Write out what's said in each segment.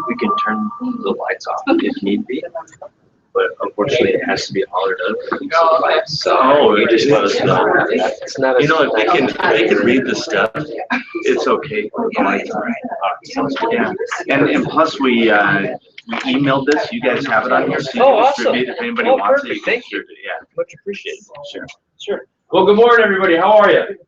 We can turn the lights off if need be, but unfortunately it has to be hollered up. So you just let us know. It's not. You know, if they can read the stuff, it's okay. Yeah, and plus we emailed this. You guys have it on here, so you can distribute if anybody wants it. Thank you. Yeah, Much appreciated. sure. Well, good morning, everybody. How are you?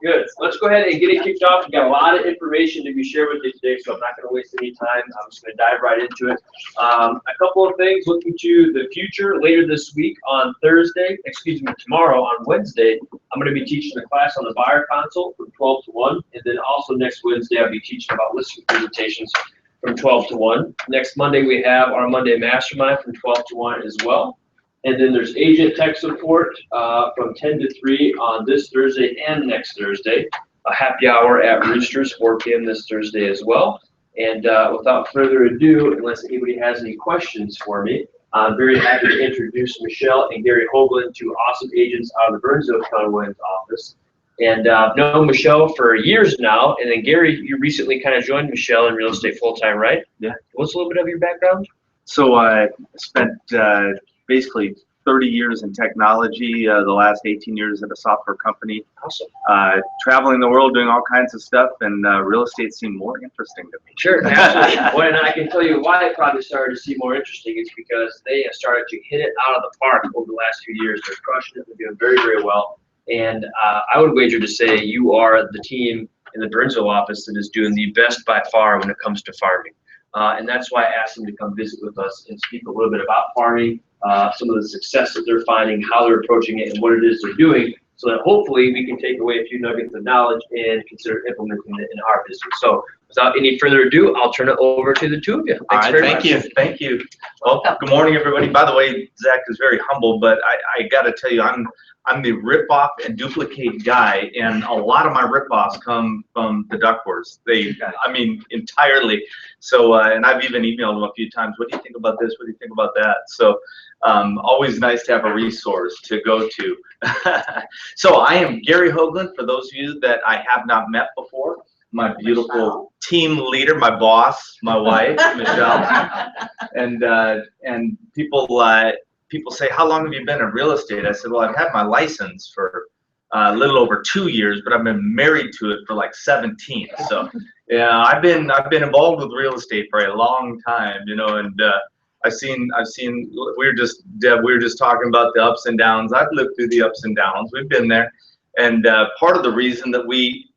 Good. Let's go ahead and get it kicked off. We've got a lot of information to be shared with you today, so I'm not going to waste any time. I'm just going to dive right into it. A couple of things looking to the future. Later this week on tomorrow on Wednesday, I'm going to be teaching a class on the buyer console from 12 to 1. And then also next Wednesday, I'll be teaching about listing presentations from 12 to 1. Next Monday, we have our Monday Mastermind from 12 to 1 as well. And then there's agent tech support from 10 to 3 on this Thursday and next Thursday. A happy hour at Roosters, 4 p.m. this Thursday as well. And without further ado, unless anybody has any questions for me, I'm very happy to introduce Michelle and Gary Hoagland, two awesome agents out of the Burnsville Keller Williams office. And I've known Michelle for years now. And then Gary, you recently kind of joined Michelle in real estate full-time, right? Yeah. What's a little bit of your background? So I spent basically 30 years in technology, the last 18 years at a software company. Awesome. Traveling the world, doing all kinds of stuff, and real estate seemed more interesting to me. Sure, absolutely. Well, and I can tell you why it probably started to seem more interesting. It's because they have started to hit it out of the park over the last few years. They're crushing it. They're doing very, very well. And I would wager to say you are the team in the Burnsville office that is doing the best by far when it comes to farming. And that's why I asked them to come visit with us and speak a little bit about farming, some of the success that they're finding, how they're approaching it, and what it is they're doing, so that hopefully we can take away a few nuggets of knowledge and consider implementing it in our business. So without any further ado, I'll turn it over to the two of you. Thanks very much. Thank you. Well, good morning, everybody. By the way, Zach is very humble, but I got to tell you, I'm the rip-off and duplicate guy, and a lot of my rip-offs come from the Duckworths. I mean, entirely. So, and I've even emailed them a few times. What do you think about this? What do you think about that? So, always nice to have a resource to go to. So, I am Gary Hoagland, for those of you that I have not met before. My beautiful team leader, my boss, my wife, Michelle, and people say, how long have you been in real estate? I said, well, I've had my license for a little over 2 years, but I've been married to it for like 17. So yeah, I've been involved with real estate for a long time, you know, and I've seen we were just talking about the ups and downs. I've lived through the ups and downs. We've been there. And part of the reason that we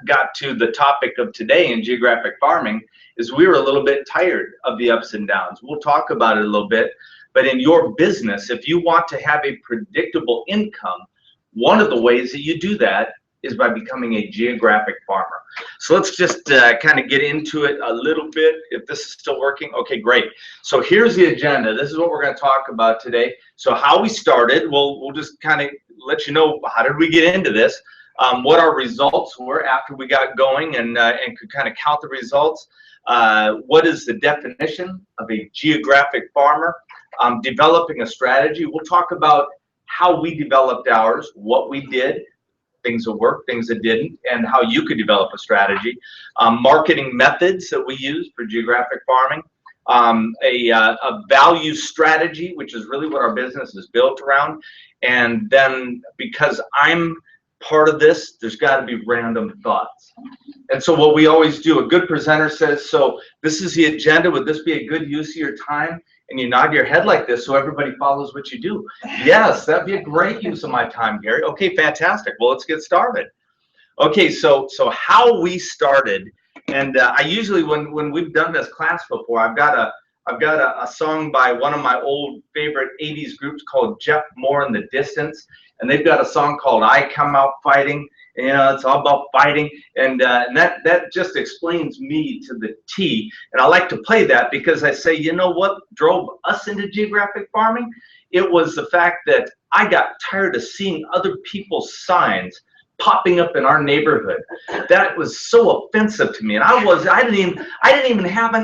got to the topic of today in geographic farming is we were a little bit tired of the ups and downs. We'll talk about it a little bit. But in your business, if you want to have a predictable income, one of the ways that you do that is by becoming a geographic farmer. So let's just kind of get into it a little bit. If this is still working, okay, great. So here's the agenda. This is what we're going to talk about today. So how we started, we'll just kind of let you know how did we get into this, what our results were after we got going and could kind of count the results. What is the definition of a geographic farmer? Developing a strategy. We'll talk about how we developed ours, what we did, things that worked, things that didn't, and how you could develop a strategy. Marketing methods that we use for geographic farming. A value strategy, which is really what our business is built around. And then because I'm part of this, there's got to be random thoughts. And so what we always do, a good presenter says, so this is the agenda. Would this be a good use of your time? And you nod your head like this so everybody follows what you do. Yes, that'd be a great use of my time, Gary. Okay, fantastic. Well, let's get started. Okay, so how we started, and I usually when we've done this class before, I've got a song by one of my old favorite 80s groups called Jeff Moore and the Distance, and they've got a song called I Come Out Fighting. You know, it's all about fighting, and that just explains me to the T. And I like to play that because I say, you know what drove us into geographic farming? It was the fact that I got tired of seeing other people's signs popping up in our neighborhood. That was so offensive to me, and I didn't even have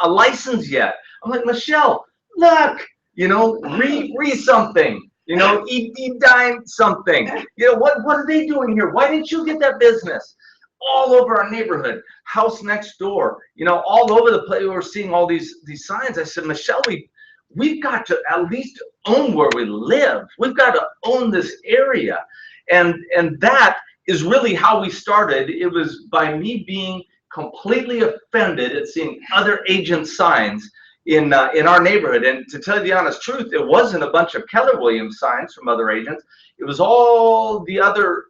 a license yet. I'm like, Michelle, look, you know, read something. You know, eat dime something. You know, what are they doing here? Why didn't you get that business? all over our neighborhood, house next door, you know, all over the place. We were seeing all these signs. I said, Michelle, we've got to at least own where we live. We've got to own this area. And that is really how we started. It was by me being completely offended at seeing other agent signs in our neighborhood. And to tell you the honest truth, it wasn't a bunch of Keller Williams signs from other agents. It was all the other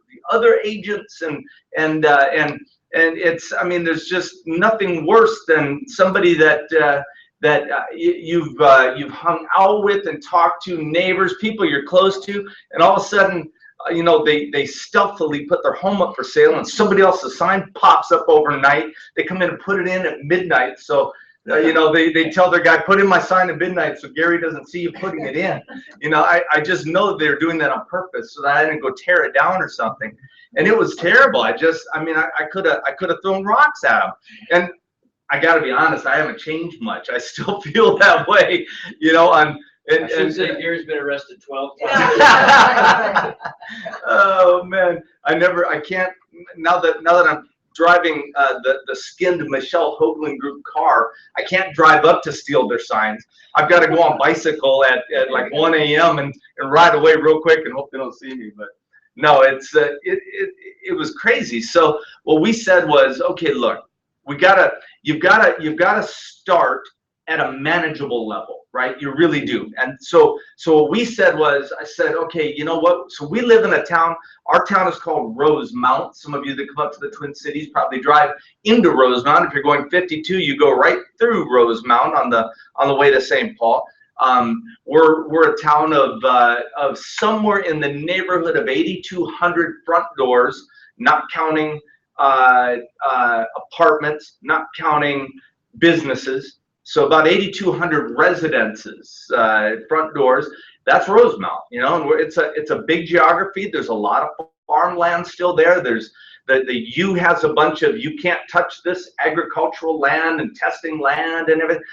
agents, and it's, I mean, there's just nothing worse than somebody that you've hung out with and talked to, neighbors, people you're close to, and all of a sudden, you know, they stealthily put their home up for sale, and somebody else's sign pops up overnight. They come in and put it in at midnight. So, you know, they tell their guy, put in my sign at midnight so Gary doesn't see you putting it in. You know, I just know they're doing that on purpose so that I didn't go tear it down or something. And it was terrible. I mean, I could have thrown rocks at them. And I got to be honest, I haven't changed much. I still feel that way, you know. I should say Gary's been arrested 12 times. Oh man, I can't, now that I'm driving the skinned Michelle Hoagland Group car, I can't drive up to steal their signs. I've got to go on bicycle at like 1 a.m. and ride away real quick and hope they don't see me. But no, it was crazy. So what we said was, okay, look, you've gotta start at a manageable level, right? You really do. And so what we said was, I said, okay, you know what? So we live in a town. Our town is called Rosemount. Some of you that come up to the Twin Cities probably drive into Rosemount. If you're going 52, you go right through Rosemount on the way to St. Paul. We're a town of somewhere in the neighborhood of 8,200 front doors, not counting apartments, not counting businesses. So about 8,200 residences, front doors. That's Rosemount, you know, and it's a big geography. There's a lot of farmland still there. There's the U has a bunch of you can't touch this agricultural land and testing land and everything.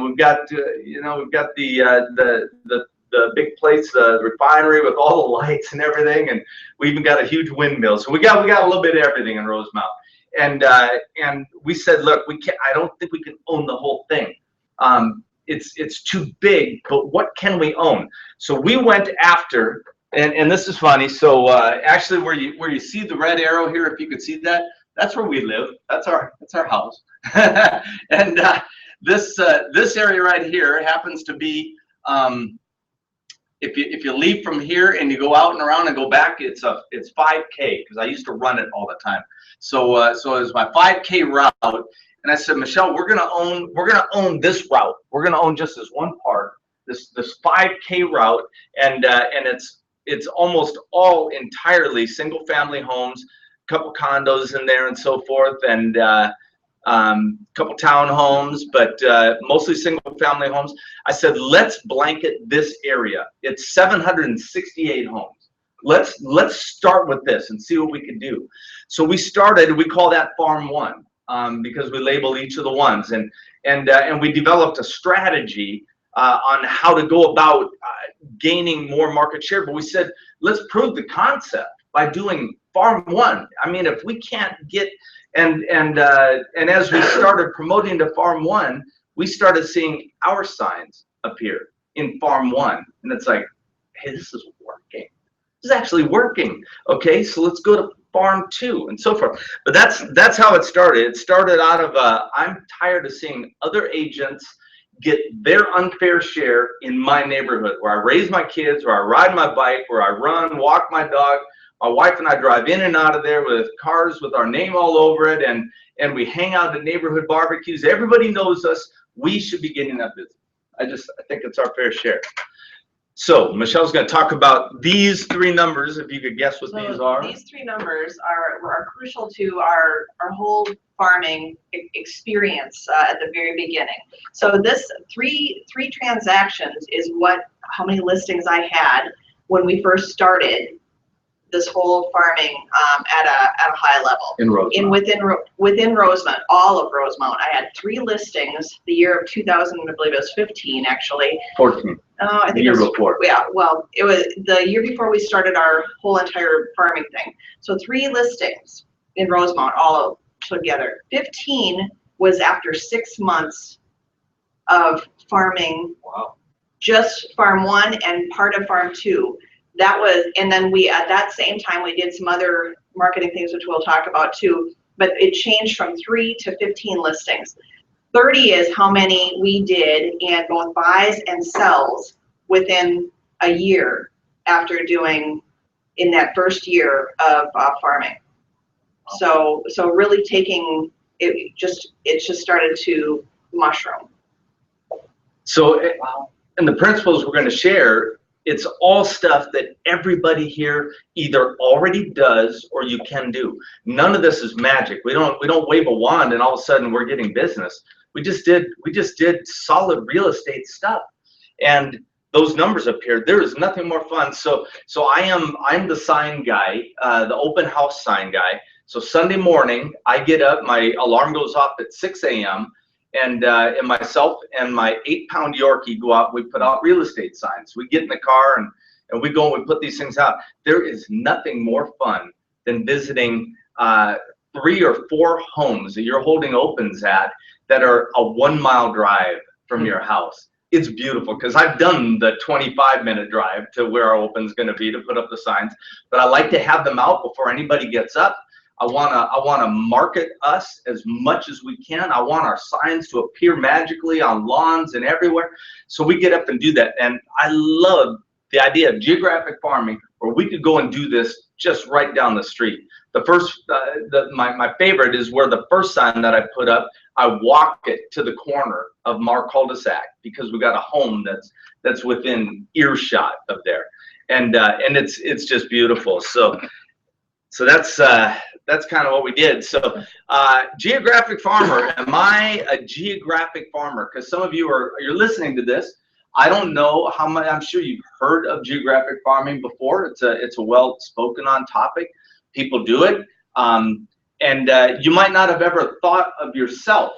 We've got we've got the big place, the refinery with all the lights and everything, and we even got a huge windmill. So we got a little bit of everything in Rosemount. And we said, look, we can't. I don't think we can own the whole thing. It's too big. But what can we own? So we went after, and this is funny. So actually, where you see the red arrow here, if you could see that, that's where we live. That's our house. And this area right here happens to be. If you leave from here and you go out and around and go back, it's 5K, because I used to run it all the time. So it was my 5K route, and I said, Michelle, we're gonna own this route. We're gonna own just this one part, this 5K route, and it's almost all entirely single family homes, couple condos in there and so forth, and couple townhomes, but mostly single family homes. I said, let's blanket this area. It's 768 homes. Let's start with this and see what we can do. So we call that Farm 1, because we label each of the ones, and we developed a strategy on how to go about gaining more market share. But we said, let's prove the concept by doing Farm 1. I mean, if we can't get and as we started promoting to Farm 1, we started seeing our signs appear in Farm 1, and it's like, hey, this is working. This is actually working. Okay, so let's go to Farm 2 and so forth. But that's how it started. It started out of I'm tired of seeing other agents get their unfair share in my neighborhood, where I raise my kids, where I ride my bike, where I run, walk my dog. My wife and I drive in and out of there with cars with our name all over it, and we hang out at neighborhood barbecues. Everybody knows us. We should be getting that business. I think it's our fair share. So Michelle's going to talk about these three numbers, if you could guess what these are. These three numbers are crucial to our whole farming experience at the very beginning. So this three transactions is how many listings I had when we first started this whole farming at a high level. In Rosemount. Within Rosemount, all of Rosemount. I had 3 listings the year of 2000, I believe it was 15 actually. 14. I think the year before. Yeah, well, it was the year before we started our whole entire farming thing. So 3 listings. in Rosemount all together. 15 was after 6 months of farming. Wow. Just farm 1 and part of farm 2. That was, and then we, at that same time, we did some other marketing things, which we'll talk about too, but it changed from 3 to 15 listings. 30 is how many we did in both buys and sells within a year after doing, in that first year of farming. So really taking, it just started to mushroom. So, and the principles we're going to share, it's all stuff that everybody here either already does or you can do. None of this is magic. We don't wave a wand and all of a sudden we're getting business. We just did solid real estate stuff, and those numbers appeared. There is nothing more fun. So I'm the sign guy, the open house sign guy. So Sunday morning I get up, my alarm goes off at 6 a.m. And myself and my 8-pound Yorkie go out. We put out real estate signs. We get in the car and we go and we put these things out. There is nothing more fun than visiting 3 or 4 homes that you're holding opens at that are a 1-mile drive from your house. It's beautiful because I've done the 25-minute drive to where our open's going to be to put up the signs. But I like to have them out before anybody gets up. I wanna market us as much as we can. I want our signs to appear magically on lawns and everywhere. So we get up and do that. And I love the idea of geographic farming where we could go and do this just right down the street. The first, my favorite is where the first sign that I put up, I walk it to the corner of Mar cul-de-sac because we got a home that's within earshot of there. And it's just beautiful. So that's kind of what we did. So geographic farmer, am I a geographic farmer? Because some of you you're listening to this. I don't know how much, I'm sure you've heard of geographic farming before. It's a well spoken on topic. People do it. And you might not have ever thought of yourself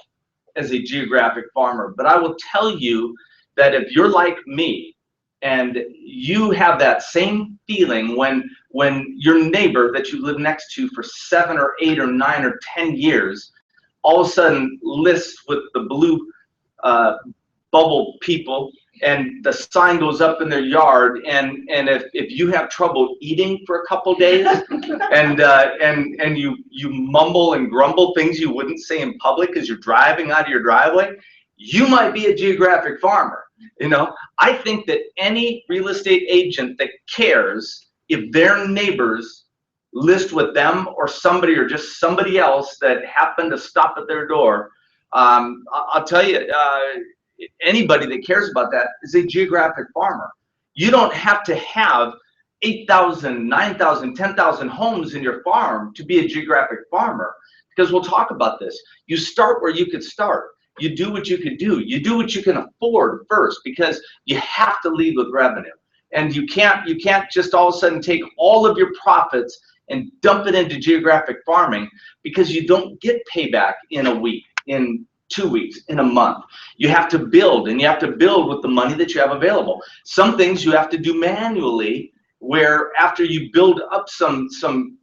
as a geographic farmer, but I will tell you that if you're like me, and you have that same feeling when your neighbor that you live next to for 7 or 8 or 9 or 10 years all of a sudden lists with the blue bubble people, and the sign goes up in their yard, and if you have trouble eating for a couple days and you mumble and grumble things you wouldn't say in public as you're driving out of your driveway, you might be a geographic farmer. You know, I think that any real estate agent that cares if their neighbors list with them or somebody or just somebody else that happened to stop at their door, I'll tell you, anybody that cares about that is a geographic farmer. You don't have to have 8,000, 9,000, 10,000 homes in your farm to be a geographic farmer, because we'll talk about this. You start where you could start. You do what you could do. You do what you can afford first, because you have to lead with revenue. And you can't just all of a sudden take all of your profits and dump it into geographic farming, because you don't get payback in a week, in 2 weeks, in a month. You have to build, and you have to build with the money that you have available. Some things you have to do manually, where after you build up some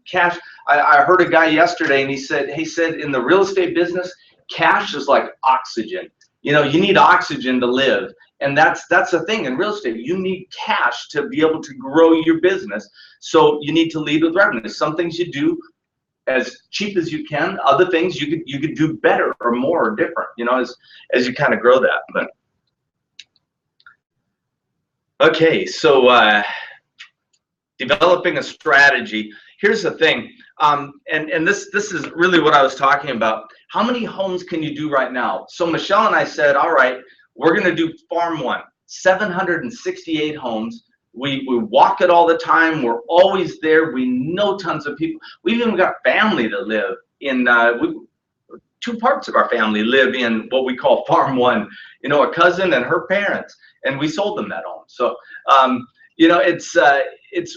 cash. I heard a guy yesterday, and he said in the real estate business, cash is like oxygen. You know, you need oxygen to live. And that's the thing in real estate. You need cash to be able to grow your business. So you need to lead with revenue. Some things you do as cheap as you can. Other things you could do better or more or different, you know, as you kind of grow that. But okay, so developing a strategy. Here's the thing. And this is really what I was talking about. How many homes can you do right now? So Michelle and I said, all right, we're going to do farm 1, 768 homes. We walk it all the time. We're always there. We know tons of people. We've even got family that live in, 2 parts of our family live in what we call farm 1, you know, a cousin and her parents, and we sold them that home. So, you know, it's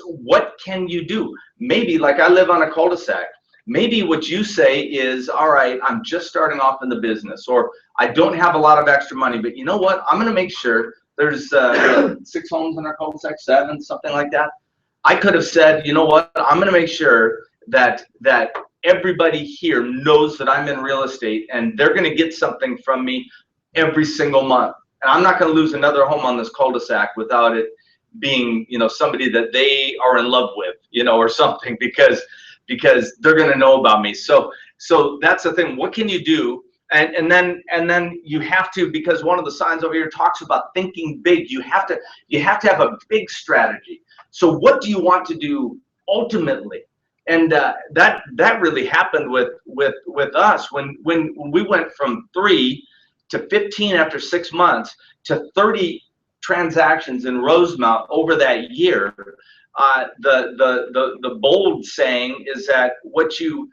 what can you do? Maybe, like I live on a cul-de-sac. Maybe what you say is, all right, I'm just starting off in the business, or I don't have a lot of extra money, but you know what? I'm going to make sure there's 6 homes in our cul-de-sac, 7, something like that. I could have said, you know what? I'm going to make sure that everybody here knows that I'm in real estate, and they're going to get something from me every single month. And I'm not going to lose another home on this cul-de-sac without it being, you know, somebody that they are in love with, you know, or something, because they're going to know about me. So that's the thing. What can you do? And then you have to, because one of the signs over here talks about thinking big. You have to have a big strategy. So what do you want to do ultimately? And that really happened with us when we went from 3 to 15 after 6 months to 30 transactions in Rosemount over that year. The bold saying is that what you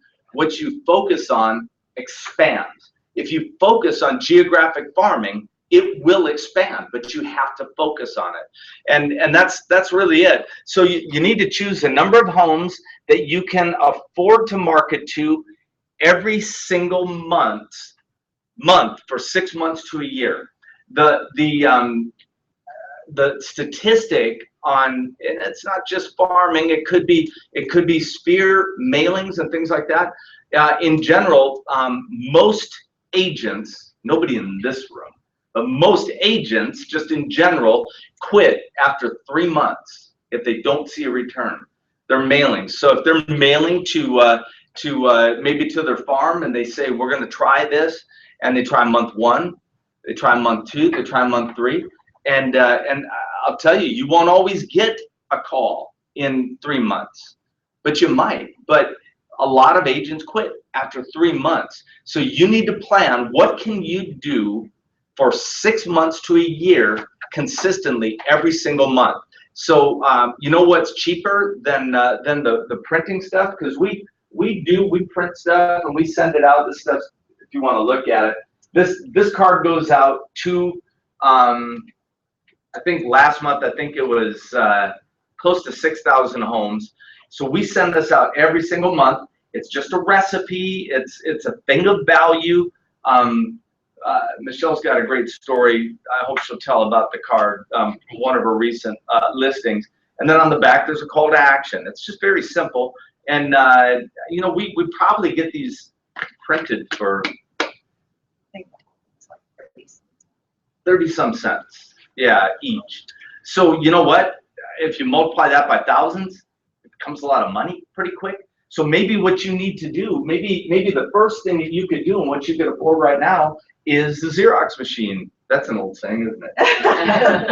focus on expands. If you focus on geographic farming, it will expand, but you have to focus on it. And that's really it. So you need to choose a number of homes that you can afford to market to every single month for 6 months to a year. The statistic on, and it's not just farming, it could be sphere mailings and things like that. In general, most agents, nobody in this room, but most agents just in general quit after 3 months if they don't see a return. They're mailing. So if they're mailing to maybe to their farm and they say, we're going to try this, and they try month 1, they try month 2, they try month 3, and I'll tell you, you won't always get a call in 3 months, but you might. But a lot of agents quit after 3 months. So you need to plan, what can you do for 6 months to a year consistently every single month? So you know what's cheaper than the printing stuff? Because we print stuff and we send it out. This stuff, if you want to look at it, this card goes out to I think last month, I think it was close to 6,000 homes. So we send this out every single month. It's just a recipe. It's a thing of value. Michelle's got a great story. I hope she'll tell about the card, one of her recent listings. And then on the back, there's a call to action. It's just very simple. And you know, we probably get these printed for 30 some cents. Yeah, each. So you know what? If you multiply that by thousands, it becomes a lot of money pretty quick. So maybe what you need to do, maybe the first thing that you could do and what you could afford right now is the Xerox machine. That's an old saying, isn't it?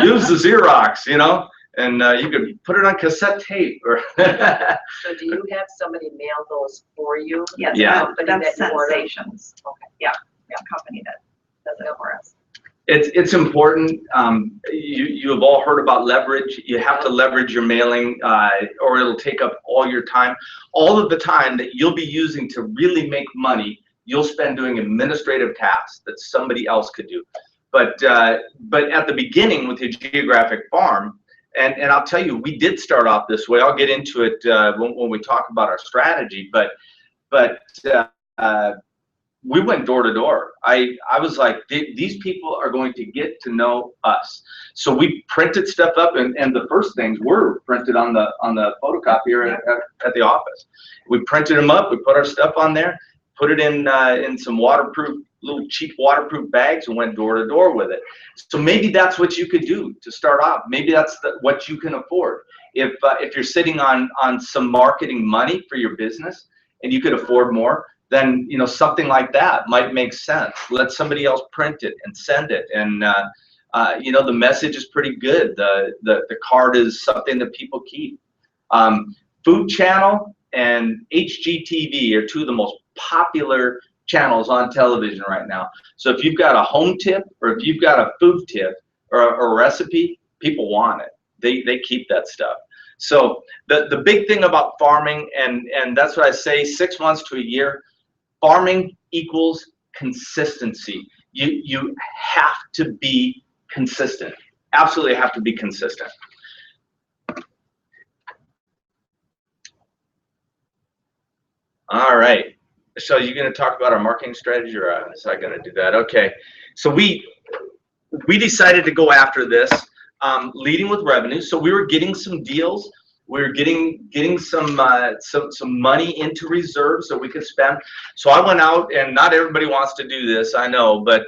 Use the Xerox, you know, and you could put it on cassette tape. Or So do you have somebody mail those for you? Yes, Yeah. that's Sensations. Okay. Yeah, company that does it for us. It's important. You have all heard about leverage. You have to leverage your mailing, or it'll take up all your time. All of the time that you'll be using to really make money, you'll spend doing administrative tasks that somebody else could do. But at the beginning with your geographic farm, and I'll tell you, we did start off this way. I'll get into it when we talk about our strategy. But we went door to door. I was like, these people are going to get to know us. So we printed stuff up, and the first things were printed on the photocopier at the office. We printed them up. We put our stuff on there, put it in some waterproof, little cheap waterproof bags, and went door to door with it. So maybe that's what you could do to start off. Maybe that's what you can afford. If you're sitting on some marketing money for your business and you could afford more, then you know something like that might make sense. Let somebody else print it and send it, and you know the message is pretty good. The card is something that people keep. Food Channel and HGTV are two of the most popular channels on television right now. So if you've got a home tip or if you've got a food tip or a recipe, people want it. They keep that stuff. So the big thing about farming, and that's what I say, 6 months to a year. Farming equals consistency. You have to be consistent. Absolutely have to be consistent. All right. So you're going to talk about our marketing strategy, or is I going to do that? Okay. So we decided to go after this, leading with revenue. So we were getting some deals we're getting some money into reserves that we could spend. So I went out, and not everybody wants to do this, I know, but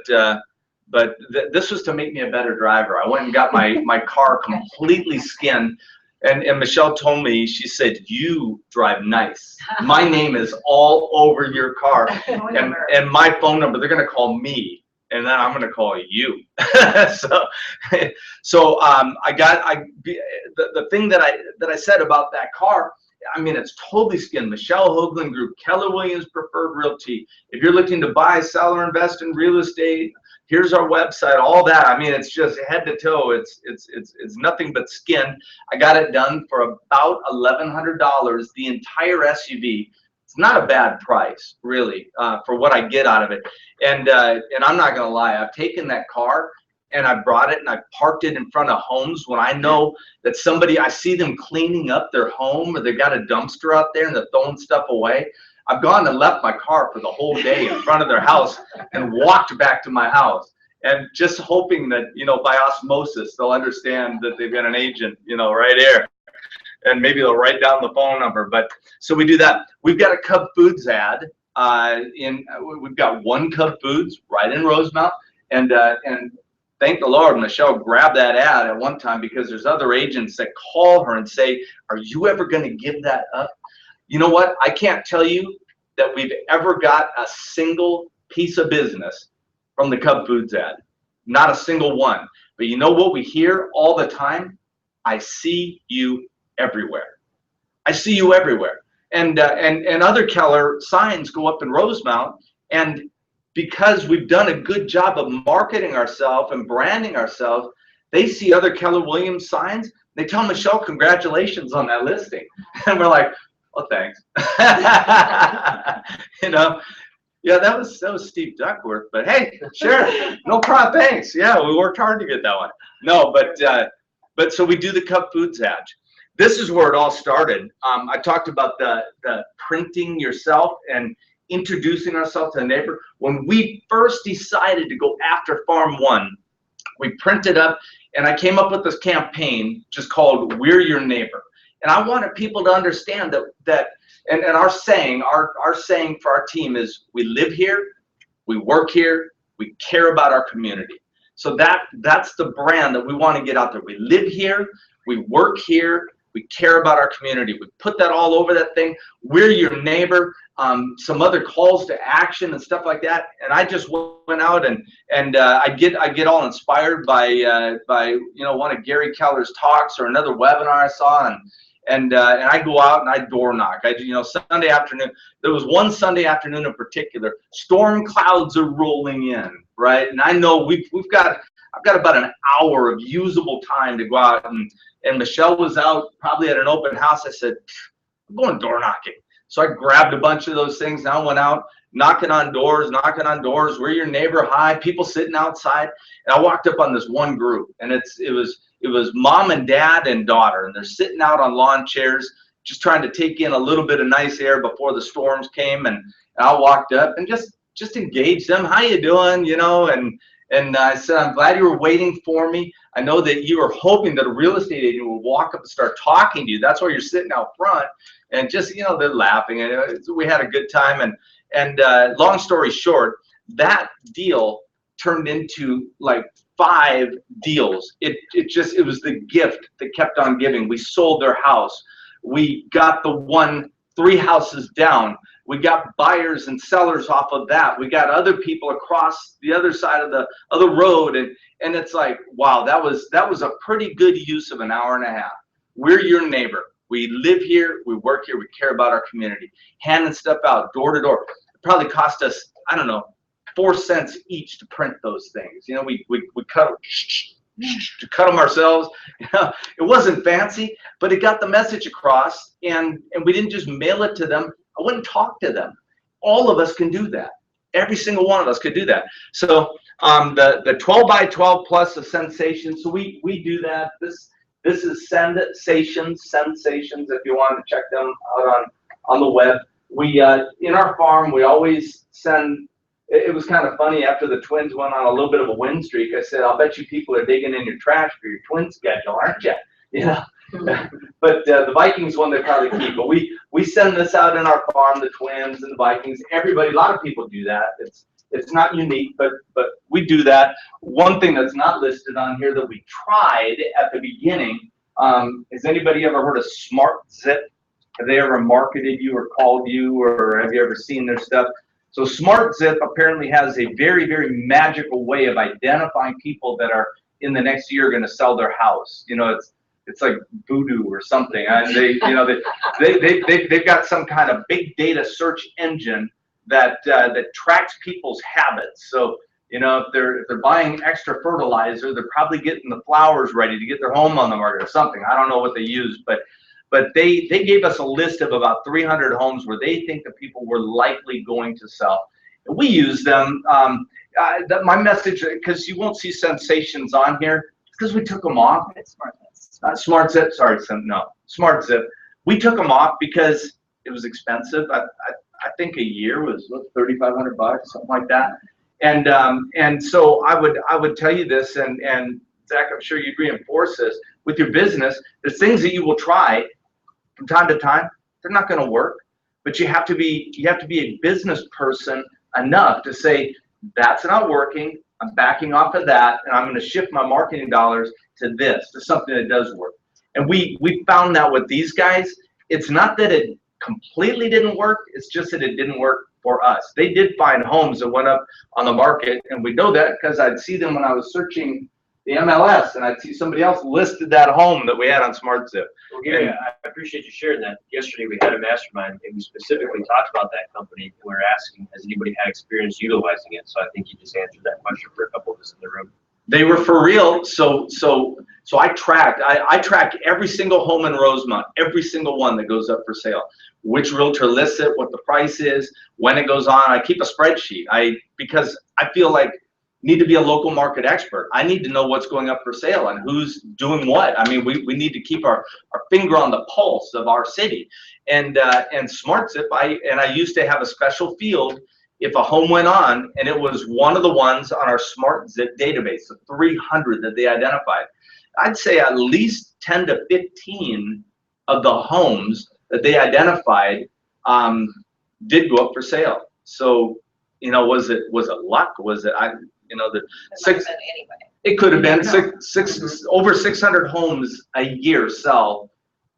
this was to make me a better driver. I went and got my car completely skinned, and Michelle told me, she said, "You drive nice. My name is all over your car, and my phone number. They're gonna call me, and then I'm gonna call you." so the thing that I said about that car, I mean, it's totally skinned. Michelle Hoagland Group, Keller Williams Preferred Realty. If you're looking to buy, sell, or invest in real estate, here's our website, all that. I mean, it's just head to toe. It's nothing but skin. I got it done for about $1,100, the entire SUV. It's not a bad price, really, for what I get out of it. And I'm not gonna lie, I've taken that car and I brought it and I parked it in front of homes when I know that I see them cleaning up their home, or they got a dumpster out there and they're throwing stuff away. I've gone and left my car for the whole day in front of their house and walked back to my house, and just hoping that, by osmosis, they'll understand that they've got an agent, right here, and maybe they'll write down the phone number. But so we do that. We've got a Cub Foods ad we've got one Cub Foods right in Rosemount, and thank the Lord, Michelle grabbed that ad at one time, because there's other agents that call her and say, "Are you ever going to give that up?" You know what? I can't tell you that we've ever got a single piece of business from the Cub Foods ad. Not a single one. But you know what we hear all the time? "I see you everywhere." I see you everywhere. And other Keller signs go up in Rosemount, and because we've done a good job of marketing ourselves and branding ourselves, they see other Keller Williams signs. They tell Michelle, "Congratulations on that listing." And we're like, "Oh, thanks." Yeah, that was Steve Duckworth, but hey, sure, no problem, thanks. Yeah, we worked hard to get that one. No, but so we do the Cub Foods ad. This is where it all started. I talked about the printing yourself and introducing ourselves to the neighbor. When we first decided to go after Farm One, we printed up, and I came up with this campaign just called "We're Your Neighbor." And I wanted people to understand that our saying for our team is, we live here, we work here, we care about our community. So that's the brand that we want to get out there. We live here, we work here, we care about our community. We put that all over that thing. We're your neighbor. Some other calls to action and stuff like that. And I just went out and I get all inspired by one of Gary Keller's talks or another webinar I saw, and I go out and I door knock. Sunday afternoon, there was one Sunday afternoon in particular, storm clouds are rolling in, right? And I know I've got about an hour of usable time to go out, and Michelle was out probably at an open house. I said, "I'm going door knocking." So I grabbed a bunch of those things and I went out knocking on doors. "We're your neighbor." Hi, people sitting outside. And I walked up on this one group, and it was mom and dad and daughter, and they're sitting out on lawn chairs, just trying to take in a little bit of nice air before the storms came. And I walked up and just engaged them. "How you doing?" And I said, "I'm glad you were waiting for me. I know that you were hoping that a real estate agent would walk up and start talking to you. That's why you're sitting out front." And just, they're laughing, and we had a good time. And long story short, that deal turned into like 5 deals. It was the gift that kept on giving. We sold their house. We got the one 3 houses down. We got buyers and sellers off of that. We got other people across the other side of the road, and it's like, wow, that was a pretty good use of an hour and a half. We're your neighbor. We live here, we work here, we care about our community. Handing stuff out door to door. It probably cost us, I don't know, 4 cents each to print those things. We cut them ourselves. It wasn't fancy, but it got the message across, and we didn't just mail it to them. I went and talked to them. All of us can do that. Every single one of us could do that. So the 12 by 12 plus a sensation. So we do that. This is Sensations if you want to check them out on the web. We in our farm, we always send. It was kind of funny, after the Twins went on a little bit of a win streak, I said, "I'll bet you people are digging in your trash for your Twin schedule, aren't you?" But the Vikings one they probably keep. But we send this out in our farm, the Twins and the Vikings. Everybody, a lot of people do that. It's not unique, but we do that. One thing that's not listed on here that we tried at the beginning, has anybody ever heard of Smart Zip? Have they ever marketed you or called you, or have you ever seen their stuff? So Smart Zip apparently has a very, very magical way of identifying people that are in the next year going to sell their house. You know, it's like voodoo or something. And they've got some kind of big data search engine that tracks people's habits. So, you know, if they're buying extra fertilizer, they're probably getting the flowers ready to get their home on the market or something. I don't know what they use, but they gave us a list of about 300 homes where they think the people were likely going to sell. And we use them. My message, because you won't see sensations on here, because we took them off. Smart Zip, sorry, no, Smart Zip. We took them off because it was expensive. I think a year was $3,500, something like that. And so I would tell you this, and Zach, I'm sure you'd reinforce this with your business. There's things that you will try from time to time. They're not going to work, but you have to be a business person enough to say, that's not working. I'm backing off of that, and I'm going to shift my marketing dollars to this, to something that does work. And we found that with these guys, it's not that it completely didn't work. It's just that it didn't work for us. They did find homes that went up on the market, and we know that because I'd see them when I was searching the MLS, and I'd see somebody else listed that home that we had on Smart Zip. Well, Gary, I appreciate you sharing that. Yesterday we had a mastermind, and we specifically talked about that company, and we were asking, has anybody had experience utilizing it? So I think you just answered that question for a couple of us in the room. They were for real. So I track every single home in Rosemont, every single one that goes up for sale. Which realtor lists it, what the price is, when it goes on. I keep a spreadsheet. Because I feel like need to be a local market expert. I need to know what's going up for sale and who's doing what. I mean, we need to keep our finger on the pulse of our city. And Smart Zip, I used to have a special field if a home went on, and it was one of the ones on our Smart Zip database, the 300 that they identified. I'd say at least 10 to 15 of the homes that they identified did go up for sale. So, you know, was it luck? Was it it could have been over 600 homes a year sell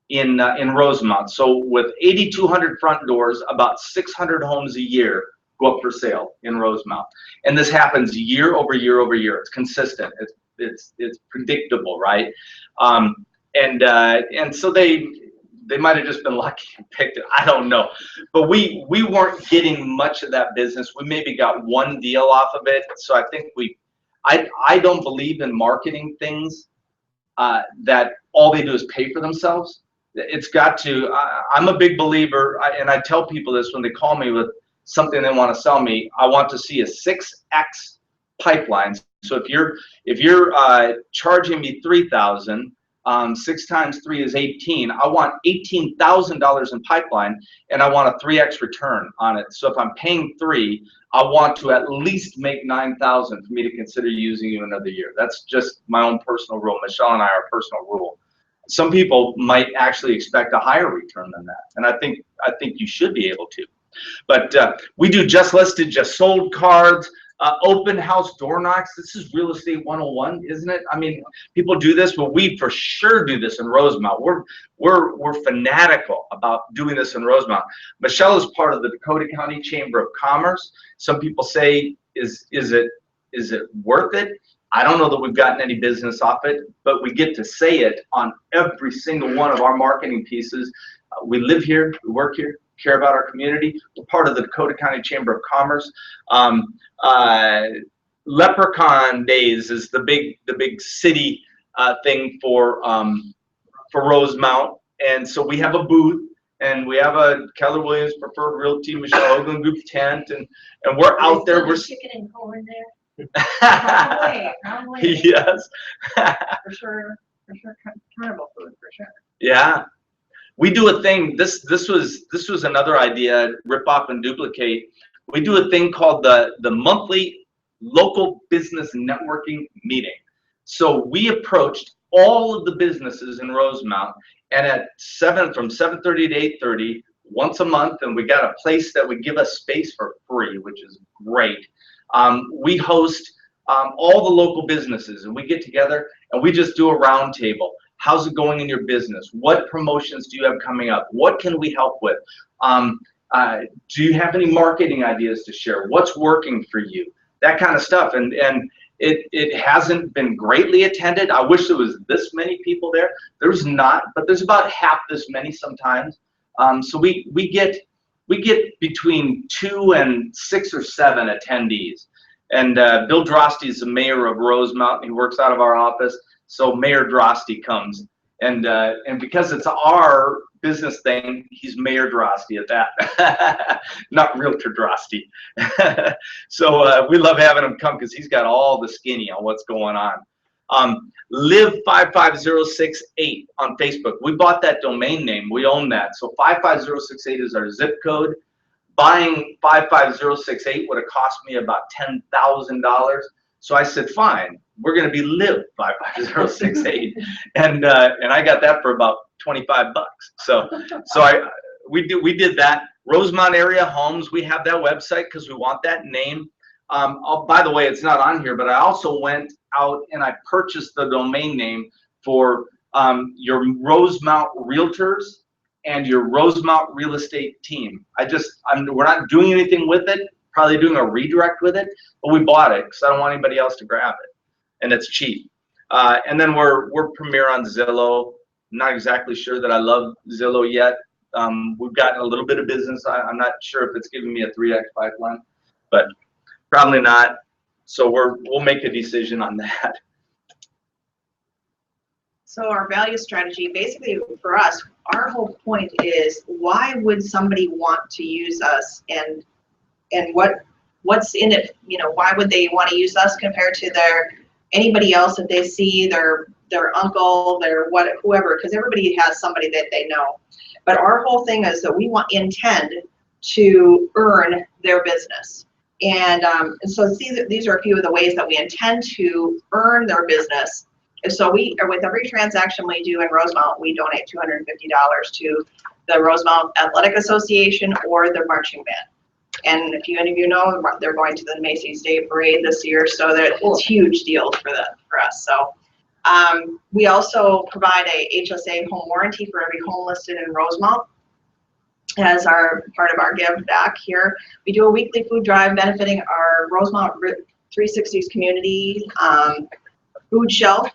in Rosemont. So with 8,200 front doors, about 600 homes a year go up for sale in Rosemont. And this happens year over year over year. It's consistent. It's predictable, right? And so they might have just been lucky and picked it. I don't know. But we weren't getting much of that business. We maybe got one deal off of it. So I think I don't believe in marketing things that all they do is pay for themselves. It's got to, I'm a big believer, and I tell people this when they call me with something they want to sell me. I want to see a 6x pipeline. So if you're charging me $3,000, 6 times 3 is 18. I want $18,000 in pipeline, and I want a 3x return on it. So if I'm paying 3, I want to at least make 9,000 for me to consider using you another year. That's just my own personal rule. Michelle and I are personal rule. Some people might actually expect a higher return than that, and I think you should be able to. But we do just listed, just sold cards. Open house door knocks. This is real estate 101, isn't it? I mean, people do this, but we for sure do this in Rosemont. We're fanatical about doing this in Rosemont. Michelle is part of the Dakota County Chamber of Commerce. Some people say, is it worth it? I don't know that we've gotten any business off it, but we get to say it on every single one of our marketing pieces. We live here, we work here, care about our community. We're part of the Dakota County Chamber of Commerce. Leprechaun Days is the big city thing for Rosemount, and so we have a booth, and we have a Keller Williams Preferred Realty, Michelle Hoagland Group tent, and we're out there. We're chicken and corn there. Probably. Yes. For sure, carnival food, for sure. Yeah. We do a thing, this was another idea, rip off and duplicate. We do a thing called the monthly local business networking meeting. So we approached all of the businesses in Rosemount, and at from 7:30 to 8:30 once a month, and we got a place that would give us space for free, which is great. We host all the local businesses, and we get together and we just do a round table. How's it going in your business? What promotions do you have coming up? What can we help with? Do you have any marketing ideas to share? What's working for you? That kind of stuff. And it hasn't been greatly attended. I wish there was this many people there. There's not, but there's about half this many sometimes. So we get between 2 and 6 or 7 attendees. And Bill Drosty is the mayor of Rosemount. He works out of our office. So Mayor Drosty comes, and because it's our business thing, he's Mayor Drosty at that, not Realtor Drosty. So we love having him come because he's got all the skinny on what's going on. Live 55068 on Facebook. We bought that domain name. We own that. So 55068 is our zip code. Buying 55068 would have cost me about $10,000. So I said, fine, we're going to be Live 55068, and I got that for about $25. So we did that. Rosemount Area Homes, we have that website because we want that name. By the way, it's not on here, but I also went out and I purchased the domain name for your Rosemount Realtors and your Rosemount Real Estate Team. We're not doing anything with it, probably doing a redirect with it, but we bought it because I don't want anybody else to grab it, and it's cheap. And then we're premier on Zillow. I'm not exactly sure that I love Zillow yet. We've gotten a little bit of business. I'm not sure if it's giving me a 3x pipeline, but probably not. So we'll make a decision on that. So our value strategy, basically for us, our whole point is, why would somebody want to use us, and what's in it? You know, why would they want to use us compared to anybody else that they see, their uncle, whoever, because everybody has somebody that they know. But our whole thing is that we intend to earn their business. And so these are a few of the ways that we intend to earn their business. So with every transaction we do in Rosemount, we donate $250 to the Rosemount Athletic Association or the marching band. And if any of you know, they're going to the Macy's Day Parade this year, so it's a huge deal for us. So we also provide a HSA home warranty for every home listed in Rosemount as part of our give back here. We do a weekly food drive benefiting our Rosemount 360s community food shelf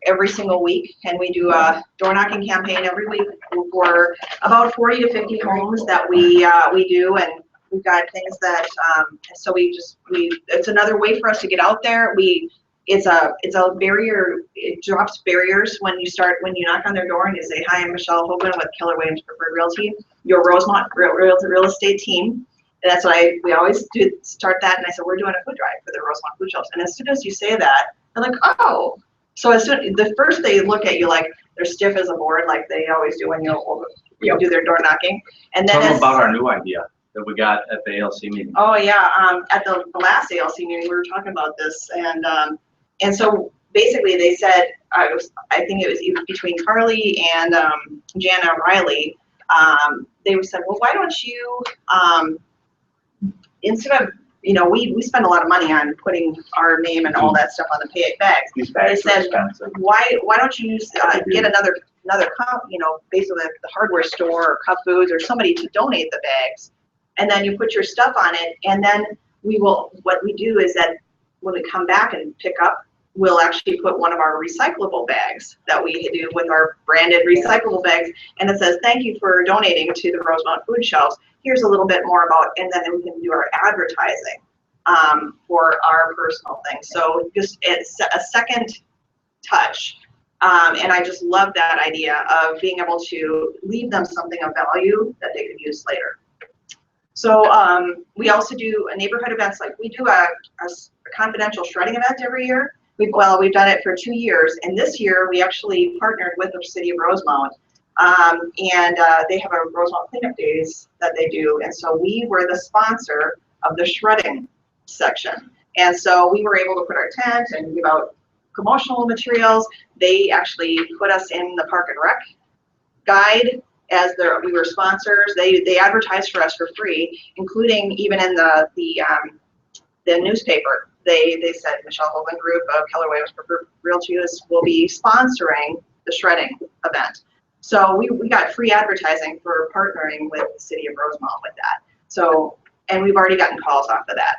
every single week, and we do a door knocking campaign every week for about 40 to 50 homes that we do, and we've got things that so it's another way for us to get out there. It's a barrier. It drops barriers when you knock on their door and you say, "Hi, I'm Michelle Hogan with Keller Williams Preferred Realty, your Rosemount real estate team." And that's why we always do start that. And I said, we're doing a food drive for the Rosemount food shelves. And as soon as you say that, they're like, oh. So the first they look at you like they're stiff as a board, like they always do when you do their door knocking. And then Tell them about our new idea that we got at the ALC meeting. Oh yeah, at the last ALC meeting we were talking about this, and so basically they said, I think it was even between Carly and Jana Riley, they said, well, why don't you instead of, we spend a lot of money on putting our name and all that stuff on the pay bags. These bags they said, why don't you get another basically the hardware store or Cup Foods or somebody to donate the bags, and then you put your stuff on it, and then what we do is that when we come back and pick up, we'll actually put one of our recyclable bags that we do with our branded recyclable bags, and it says, thank you for donating to the Rosemount food shelves. Here's a little bit more about, and then we can do our advertising for our personal thing. So just it's a second touch. And I just love that idea of being able to leave them something of value that they could use later. So we also do neighborhood events, like we do a confidential shredding event every year. We've done it for 2 years, and this year we actually partnered with the city of Rosemount, and they have a Rosemount cleanup days that they do, and so we were the sponsor of the shredding section, and so we were able to put our tent and give out promotional materials. They actually put us in the Park and Rec guide as we were sponsors. They advertised for us for free, including even in the newspaper. They said Michelle Hoagland Group of Keller Williams Preferred Realties will be sponsoring the shredding event. So we got free advertising for partnering with the city of Rosemont with that. So, and we've already gotten calls off of that.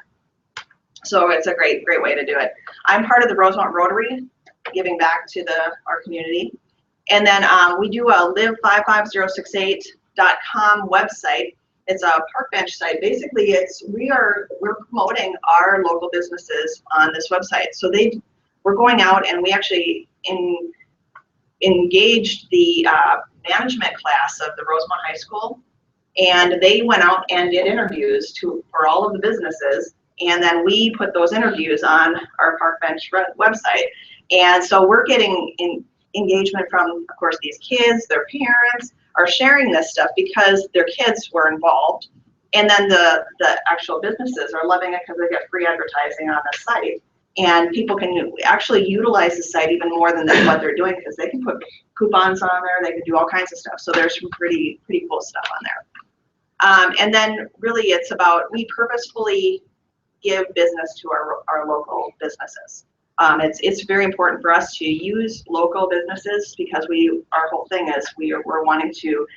So it's a great way to do it. I'm part of the Rosemont Rotary, giving back to our community. And then we do a live55068.com website. It's a park bench site. Basically, we're promoting our local businesses on this website. So we're going out, and we actually engaged the management class of the Rosemont High School, and they went out and did interviews for all of the businesses, and then we put those interviews on our Park Bench website. And so we're getting engagement from, of course, these kids. Their parents are sharing this stuff because their kids were involved, and then the actual businesses are loving it because they get free advertising on the site. And people can actually utilize the site even more than what they're doing, because they can put coupons on there, they can do all kinds of stuff. So there's some pretty cool stuff on there. And then really it's about, we purposefully give business to our local businesses. It's very important for us to use local businesses, because our whole thing is we're wanting to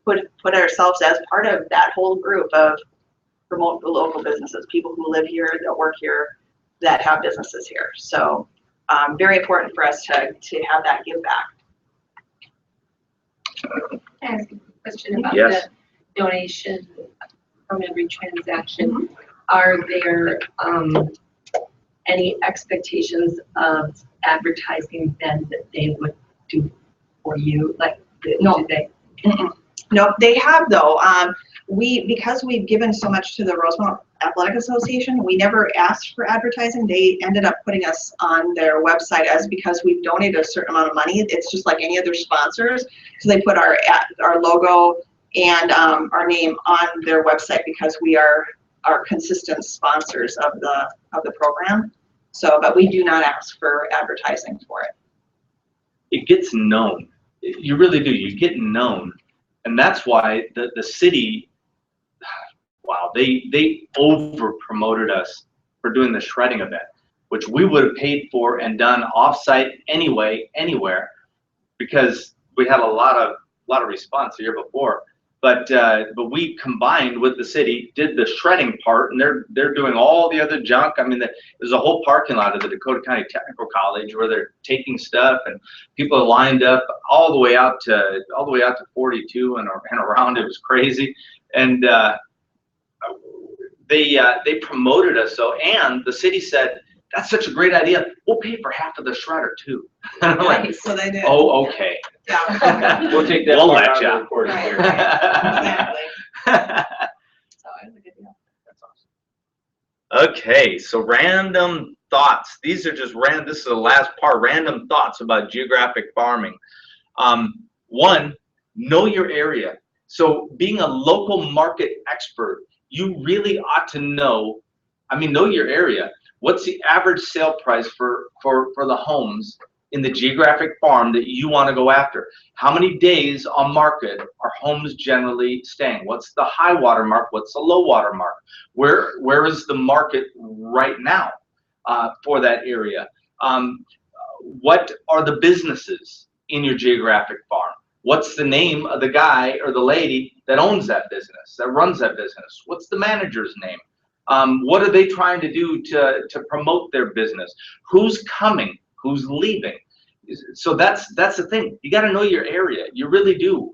put ourselves as part of that whole group of promote the local businesses, people who live here, that work here, that have businesses here. So very important for us to have that give back. Can I ask a question about Yes. the donation from every transaction? Are there any expectations of advertising then that they would do for you? Like, No. do they? No, they have though. Because we've given so much to the Rosemont Athletic Association, we never asked for advertising. They ended up putting us on their website because we've donated a certain amount of money. It's just like any other sponsors. So they put our logo and our name on their website, because we are consistent sponsors of the program. So, but we do not ask for advertising for it. It gets known. You really do. You get known. And that's why the city, wow, they over promoted us for doing the shredding event, which we would have paid for and done offsite anyway, anywhere, because we had a lot of response the year before. But we combined with the city, did the shredding part, and they're doing all the other junk. I mean, there's a whole parking lot of the Dakota County Technical College where they're taking stuff, and people are lined up all the way out to 42 and around. It was crazy, and they promoted us. So, and the city said, "That's such a great idea. We'll pay for half of the shredder too." And I'm like, So they did. "Oh, okay." Yeah. We'll take that We'll part let out of ya. the recording Right, here. Exactly. So it was a good deal. That's awesome. Okay, so random thoughts. These are just random. This is the last part. Random thoughts about geographic farming. One, know your area. So being a local market expert, you really ought to know. Know your area. What's the average sale price for the homes in the geographic farm that you want to go after? How many days on market are homes generally staying? What's the high water mark? What's the low water mark? Where is the market right now for that area? What are the businesses in your geographic farm? What's the name of the guy or the lady that owns that business, that runs that business? What's the manager's name? What are they trying to do to promote their business? Who's coming? Who's leaving? So that's the thing. You got to know your area. You really do.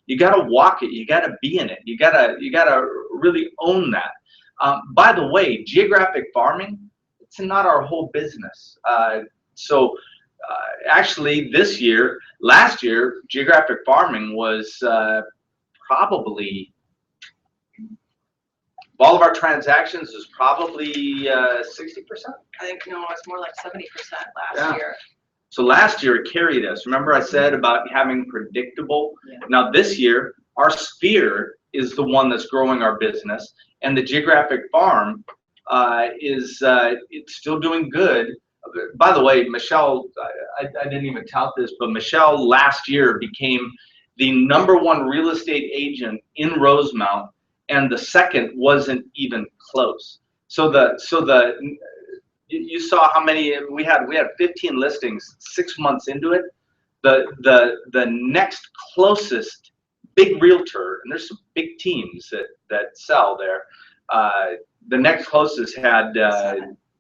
You got to walk it. You got to be in it. You got to really own that. By the way, geographic farming, it's not our whole business. Actually, last year, geographic farming was probably, all of our transactions is probably 60%. I think, no, it's more like 70% last year. So last year it carried us. Remember I said about having predictable? Yeah. Now this year, our sphere is the one that's growing our business, and the geographic farm it's still doing good. by the way, Michelle, I didn't even tout this, but Michelle last year became the #1 real estate agent in Rosemount, and the second wasn't even close. So you saw how many we had 15 listings 6 months into it. The next closest big realtor, and there's some big teams that sell there, the next closest had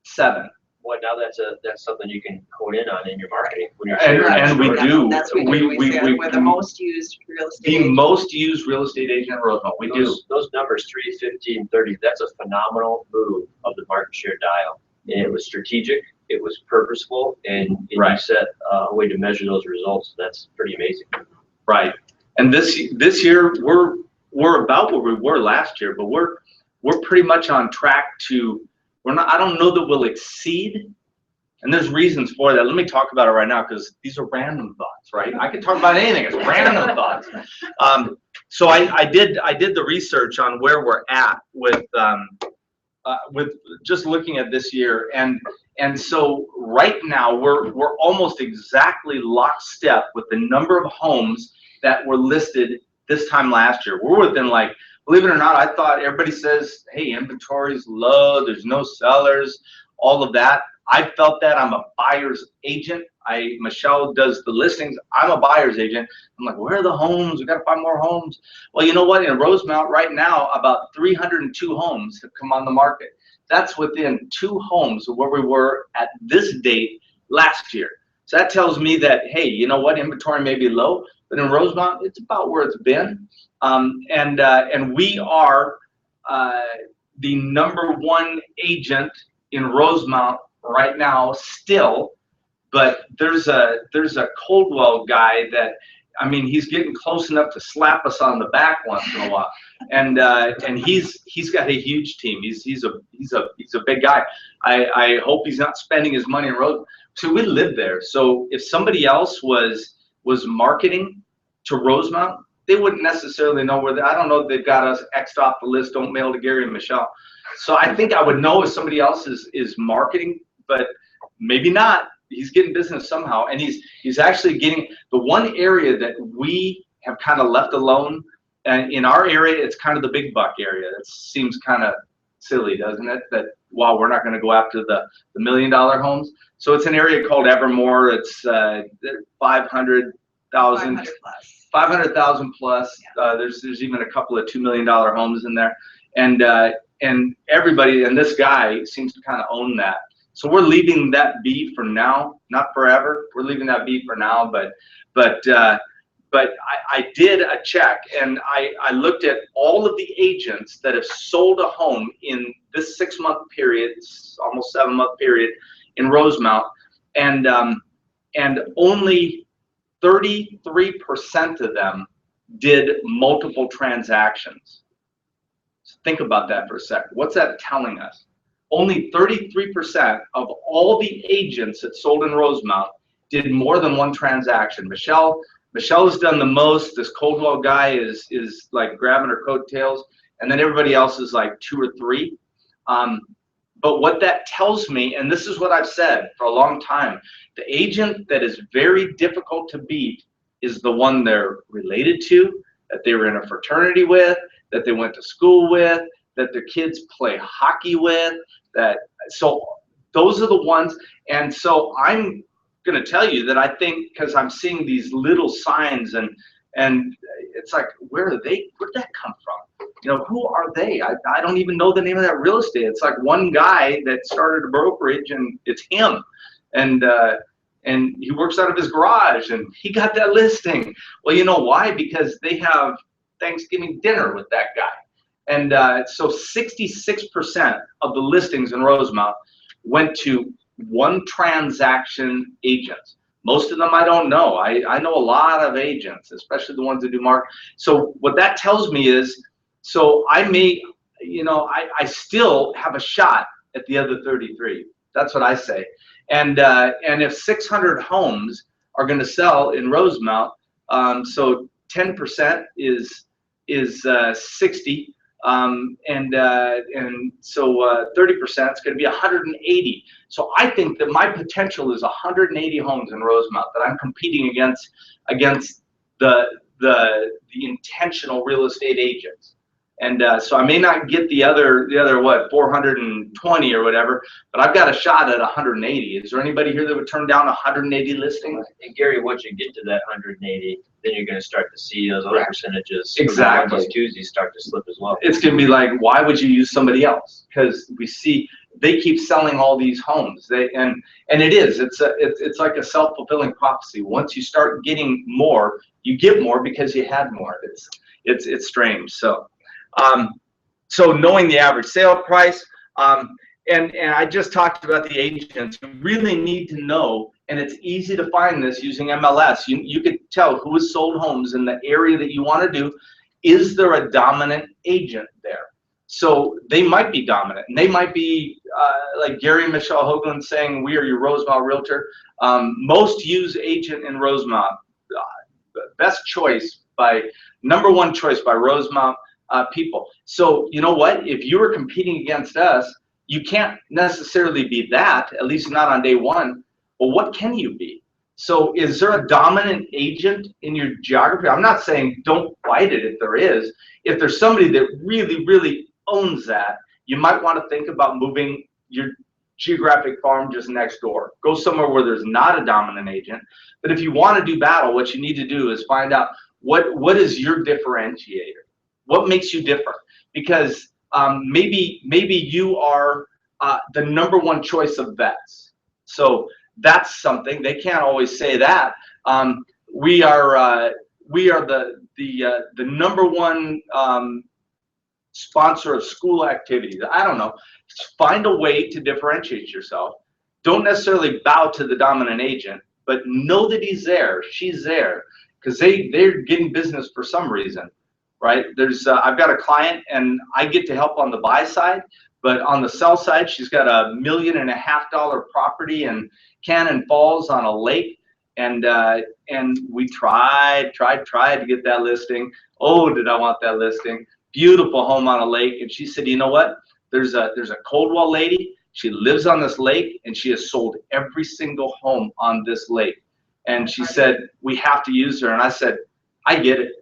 7. Well, now that's something you can hone in on in your marketing. When you're And we do. That's what we say. We're the most used real estate The agent. most used real estate agent in Rosemount. We do. Those numbers, 3, 15, 30, that's a phenomenal move of the market share dial. And it was strategic, it was purposeful, and you Right. set a way to measure those results. That's pretty amazing. Right. And this year we're about where we were last year, but we're pretty much on track to. I don't know that we'll exceed, and there's reasons for that. Let me talk about it right now because these are random thoughts, right? I can talk about anything. It's random thoughts. So I did the research on where we're at with just looking at this year, and so right now we're almost exactly lockstep with the number of homes that were listed this time last year. We're within, like, believe it or not, I thought everybody says, hey, inventory's low, there's no sellers, all of that. I felt that. I'm a buyer's agent. Michelle does the listings. I'm a buyer's agent. I'm like, where are the homes? We got to find more homes. Well, you know what? In Rosemount right now, about 302 homes have come on the market. That's within 2 homes of where we were at this date last year. So that tells me that, hey, you know what? Inventory may be low, but in Rosemount, it's about where it's been. And we are the #1 agent in Rosemount right now still, but there's a Coldwell guy that, I mean, he's getting close enough to slap us on the back once in a while, and he's got a huge team. He's a big guy. I hope he's not spending his money in Rosemount. So we live there. So if somebody else was marketing to Rosemount, they wouldn't necessarily know where I don't know if they've got us X'd off the list, don't mail to Gary and Michelle. So I think I would know if somebody else is marketing, but maybe not. He's getting business somehow, and he's actually getting the one area that we have kind of left alone. And in our area, it's kind of the big buck area. It seems kind of silly, doesn't it? That while we're not going to go after the $1 million homes, so it's an area called Evermore. It's 500,000. 500,000 plus. There's even a couple of $2 million homes in there, and everybody, and this guy seems to kind of own that. So we're leaving that be for now, not forever. We're leaving that be for now, but I did a check, and I looked at all of the agents that have sold a home in this 6-month period, almost 7-month period in Rosemount, and only 33% of them did multiple transactions. So think about that for a second. What's that telling us? Only 33% of all the agents that sold in Rosemount did more than one transaction. Michelle has done the most. This Coldwell guy is like grabbing her coattails, and then everybody else is like 2 or 3. But what that tells me, and this is what I've said for a long time, the agent that is very difficult to beat is the one they're related to, that they were in a fraternity with, that they went to school with, that their kids play hockey with. So those are the ones. And so I'm going to tell you that I think, because I'm seeing these little signs, and it's like, where'd that come from? You know, who are they? I don't even know the name of that real estate. It's like one guy that started a brokerage, and it's him, and he works out of his garage, and he got that listing. Well, you know why? Because they have Thanksgiving dinner with that guy. And so 66% of the listings in Rosemount went to one transaction agents. Most of them I don't know. I know a lot of agents, especially the ones that do market. So what that tells me is, so I may, you know, I still have a shot at the other 33. That's what I say. And if 600 homes are going to sell in Rosemount, so 10% is 60. And so 30% is going to be 180. So I think that my potential is 180 homes in Rosemount that I'm competing against the intentional real estate agents. And so I may not get the other what, 420 or whatever, but I've got a shot at 180. Is there anybody here that would turn down 180 listings? And Gary, once you get to that 180, then you're going to start to see those other percentages. Exactly. Mondays, Tuesdays start to slip as well. It's going to be like, why would you use somebody else? Because we see they keep selling all these homes. And it is. It's like a self-fulfilling prophecy. Once you start getting more, you get more because you had more. It's strange. So knowing the average sale price, and I just talked about the agents. You really need to know, and it's easy to find this using MLS. You could tell who has sold homes in the area that you want to do. Is there a dominant agent there? So they might be dominant, and they might be like Gary and Michelle Hoagland saying, we are your Rosemount realtor. Most used agent in Rosemount, best choice number one choice by Rosemount people. So you know what? If you were competing against us, you can't necessarily be that, at least not on day one. But what can you be? So is there a dominant agent in your geography? I'm not saying don't fight it if there is. If there's somebody that really, really owns that, you might want to think about moving your geographic farm just next door. Go somewhere where there's not a dominant agent. But if you want to do battle, what you need to do is find out what is your differentiator? What makes you different? Because maybe you are the number one choice of vets. So that's something. They can't always say that. We are the number one sponsor of school activities. I don't know. Find a way to differentiate yourself. Don't necessarily bow to the dominant agent, but know that he's there, she's there, because they're getting business for some reason, right? I've got a client and I get to help on the buy side, but on the sell side, she's got $1.5 million property in Cannon Falls on a lake, and we tried to get that listing. Oh, did I want that listing? Beautiful home on a lake, and she said, you know what? There's a Coldwell lady. She lives on this lake, and she has sold every single home on this lake. And she said, we have to use her. And I said, I get it.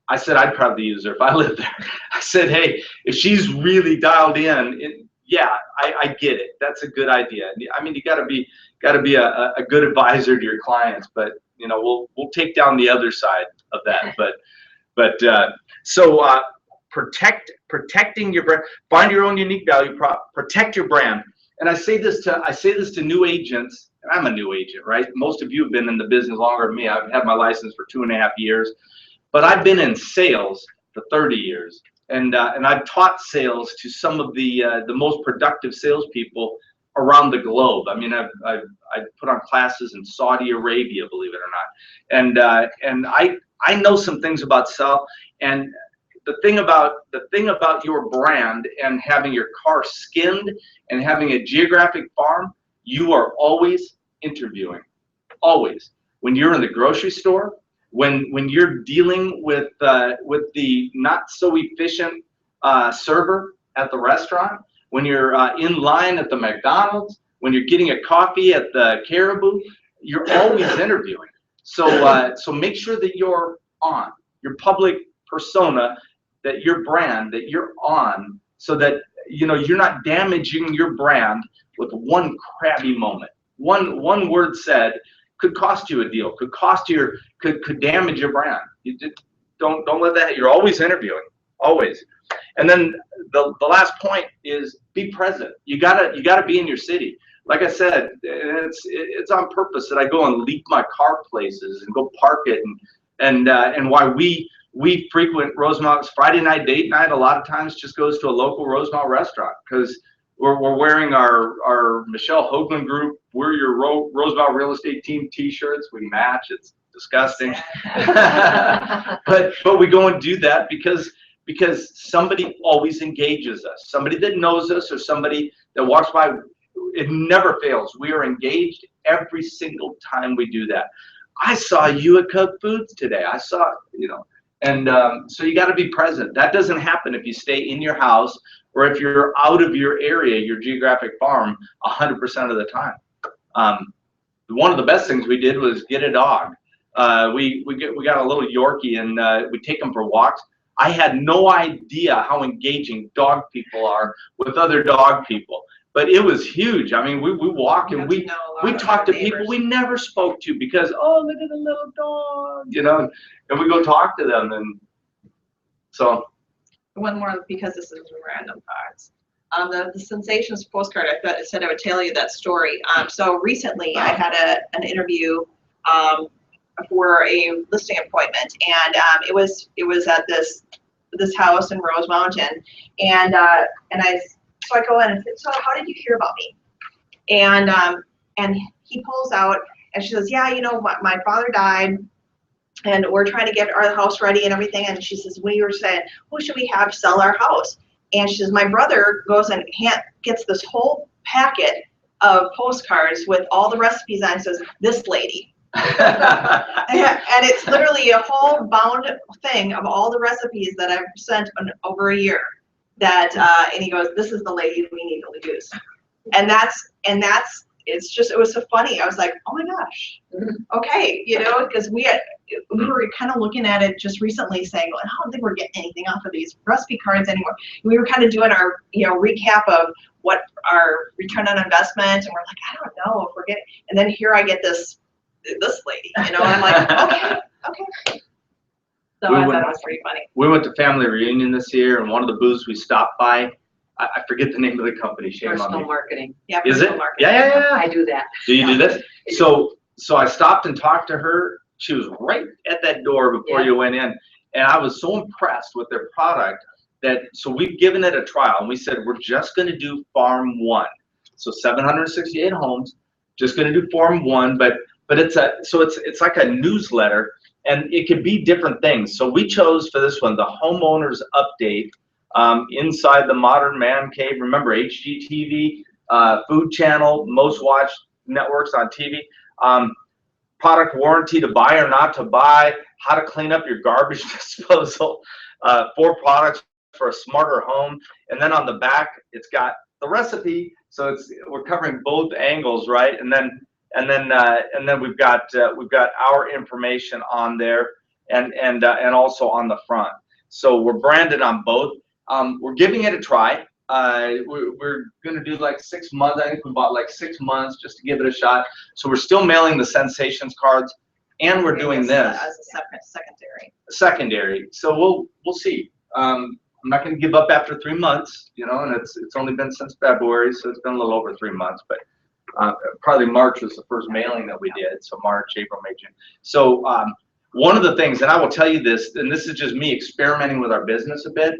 I said, I'd probably use her if I lived there. I said, hey, if she's really dialed in, yeah, I get it. That's a good idea. I mean, you gotta be a good advisor to your clients, but you know, we'll take down the other side of that. But protecting your brand, find your own unique value prop, protect your brand. And I say this to new agents, and I'm a new agent, right? Most of you have been in the business longer than me. I've had my license for 2.5 years, but I've been in sales for 30 years. And I've taught sales to some of the most productive salespeople around the globe. I mean, I've put on classes in Saudi Arabia, believe it or not. And I know some things about sell. And the thing about your brand and having your car skinned and having a geographic farm, you are always interviewing, always. When you're in the grocery store, when you're dealing with the not so efficient server at the restaurant, when you're in line at the McDonald's, when you're getting a coffee at the Caribou, you're always interviewing. So make sure that you're on your public persona, that your brand, that you're on, so that you know you're not damaging your brand with one crabby moment. One word said could cost you a deal, could damage your brand. Don't let that. You're always interviewing, always. And then the last point is be present. You gotta be in your city. Like I said, it's on purpose that I go and leave my car places and go park it, and why we frequent Rosemont's Friday night date night. A lot of times just goes to a local Rosemont restaurant because we're wearing our Michelle Hoagland Group, we're your Rosemont Real Estate Team t-shirts. We match. It's disgusting. but we go and do that because somebody always engages us. Somebody that knows us or somebody that walks by, it never fails. We are engaged every single time we do that. I saw you at Cub Foods today. I saw, you know, And so you got to be present. That doesn't happen if you stay in your house or if you're out of your area, your geographic farm, 100% of the time. One of the best things we did was get a dog. We got a little Yorkie, and we take them for walks. I had no idea how engaging dog people are with other dog people, but it was huge. I mean, we walk and we talk to people we never spoke to because, oh, look at the little dog, you know, and we go talk to them. And so one more, because this is random facts. The Sensations postcard, I thought I said I would tell you that story. So recently I had an interview for a listing appointment, and it was at this house in Rose Mountain, and so I go in and said, so how did you hear about me? And he pulls out, and she says, yeah, you know, my father died, and we're trying to get our house ready and everything. And she says, we were saying, who should we have sell our house? And she says, my brother goes and gets this whole packet of postcards with all the recipes on it, and says, this lady. And it's literally a whole bound thing of all the recipes that I've sent over a year. That and he goes, this is the lady we need to use. And it was so funny. I was like, oh my gosh, okay, you know, because we were kind of looking at it just recently, saying, well, I don't think we're getting anything off of these recipe cards anymore. We were kind of doing our, you know, recap of what our return on investment, and we're like, I don't know if we're getting. And then here I get this lady, you know, and I'm like, okay. So I thought it was pretty funny. We went to family reunion this year, and one of the booths we stopped by, I forget the name of the company. Shame on me. Personal marketing. Yeah, Is it? marketing. Yeah. I do that. Do you do this? So I stopped and talked to her. She was right at that door before you went in, and I was so impressed with their product so we've given it a trial, and we said we're just going to do farm 1, so 768 homes, just going to do farm 1, but it's like a newsletter, and it could be different things. So we chose for this one the homeowners update. Inside the Modern Man Cave, remember HGTV, Food Channel, most watched networks on TV, product warranty to buy or not to buy, how to clean up your garbage disposal, 4 products for a smarter home, and then on the back it's got the recipe, so we're covering both angles, right? And then we've got our information on there, and also on the front. So we're branded on both. We're giving it a try. We're going to do like 6 months. I think we bought like 6 months just to give it a shot. So we're still mailing the Sensations cards, and we're doing this as a secondary. So we'll see. I'm not going to give up after 3 months, you know, and it's only been since February, so it's been a little over 3 months, but probably March was the first mailing that we did. So March, April, May, June. So one of the things, and I will tell you this, and this is just me experimenting with our business a bit,